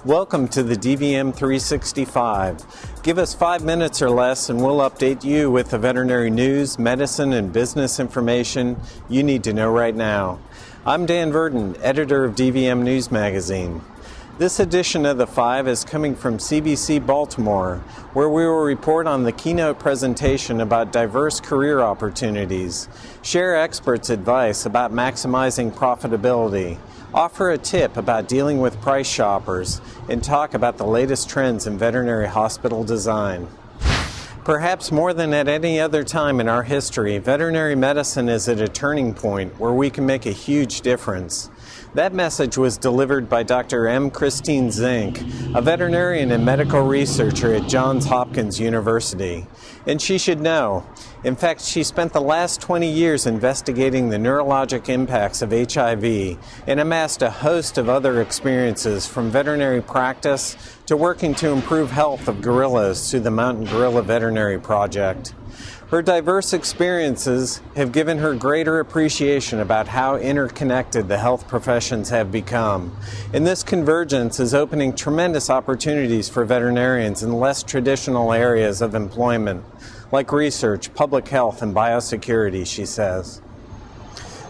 Welcome to the dvm360. Give us 5 minutes or less and we'll update you with the veterinary news, medicine, and business information you need to know right now. I'm Dan Verdon, editor of DVM News Magazine. This edition of The 5 is coming from CBC Baltimore, where we will report on the keynote presentation about diverse career opportunities, share experts' advice about maximizing profitability, offer a tip about dealing with price shoppers, and talk about the latest trends in veterinary hospital design. Perhaps more than at any other time in our history, veterinary medicine is at a turning point where we can make a huge difference. That message was delivered by Dr. M. Christine Zink, a veterinarian and medical researcher at Johns Hopkins University. And she should know. In fact, she spent the last 20 years investigating the neurologic impacts of HIV and amassed a host of other experiences from veterinary practice to working to improve health of gorillas through the Mountain Gorilla Veterinary Project. Her diverse experiences have given her greater appreciation about how interconnected the health professions have become. And this convergence is opening tremendous opportunities for veterinarians in less traditional areas of employment, like research, public health, and biosecurity, she says.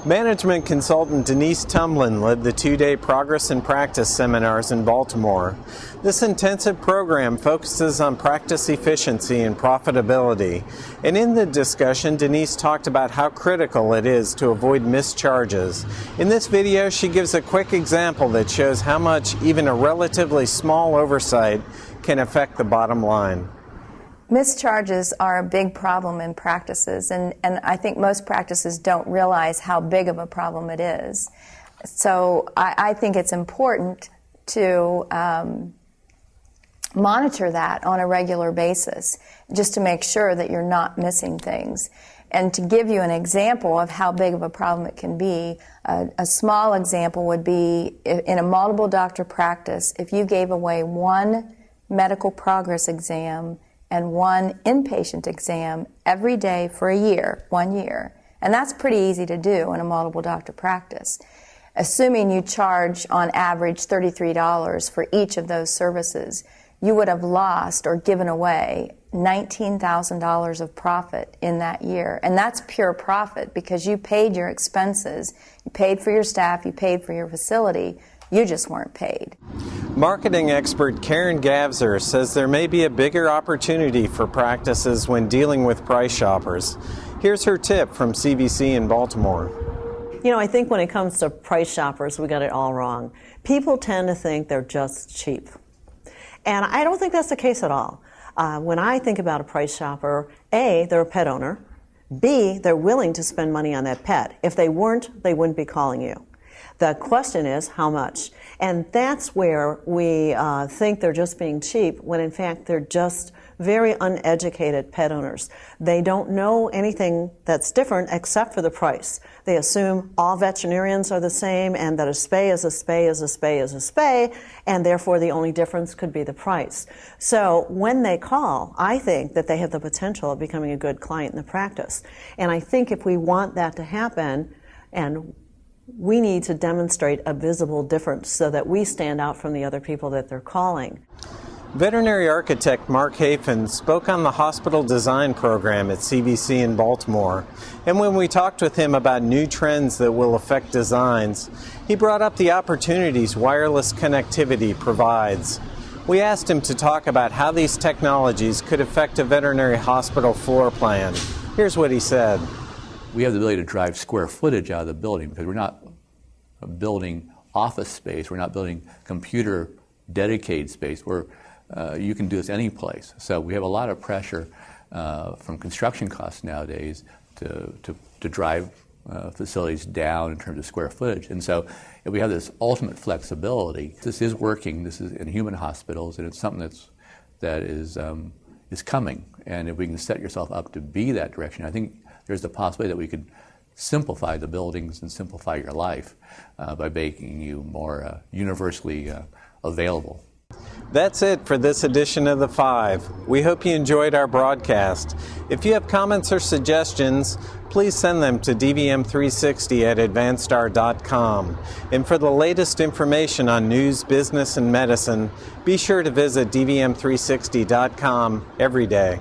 Management consultant Denise Tumlin led the 2-day Progress in Practice seminars in Baltimore. This intensive program focuses on practice efficiency and profitability. And in the discussion, Denise talked about how critical it is to avoid missed charges. In this video, she gives a quick example that shows how much even a relatively small oversight can affect the bottom line. Missed charges are a big problem in practices, and I think most practices don't realize how big of a problem it is. So I think it's important to monitor that on a regular basis, just to make sure that you're not missing things. And to give you an example of how big of a problem it can be, a small example would be in a multiple doctor practice, if you gave away one medical progress exam and one inpatient exam every day for a year, 1 year. And that's pretty easy to do in a multiple doctor practice. Assuming you charge on average $33 for each of those services, you would have lost or given away $19,000 of profit in that year. And that's pure profit because you paid your expenses, you paid for your staff, you paid for your facility, you just weren't paid. Marketing expert Karen Gavzer says there may be a bigger opportunity for practices when dealing with price shoppers. Here's her tip from CBC in Baltimore. You know, I think when it comes to price shoppers, we got it all wrong. People tend to think they're just cheap. And I don't think that's the case at all. When I think about a price shopper, A, they're a pet owner. B, they're willing to spend money on that pet. If they weren't, they wouldn't be calling you. The question is, how much? And that's where we think they're just being cheap, when in fact they're just very uneducated pet owners. They don't know anything that's different except for the price. They assume all veterinarians are the same and that a spay is a spay is a spay is a spay, and therefore the only difference could be the price. So when they call, I think that they have the potential of becoming a good client in the practice. And I think if we want that to happen, and we need to demonstrate a visible difference so that we stand out from the other people that they're calling. Veterinary architect Mark Hafen spoke on the hospital design program at CBC in Baltimore. And when we talked with him about new trends that will affect designs, he brought up the opportunities wireless connectivity provides. We asked him to talk about how these technologies could affect a veterinary hospital floor plan. Here's what he said. We have the ability to drive square footage out of the building because we're not building office space, we're not building computer dedicated space where you can do this any place. So we have a lot of pressure from construction costs nowadays to drive facilities down in terms of square footage. And so if we have this ultimate flexibility, this is working, this is in human hospitals, and it's something that is coming. And if we can set yourself up to be that direction, I think there's the possibility that we could simplify the buildings and simplify your life by making you more universally available. That's it for this edition of The Five. We hope you enjoyed our broadcast. If you have comments or suggestions, please send them to dvm360 at advancedstar.com. And for the latest information on news, business, and medicine, be sure to visit dvm360.com every day.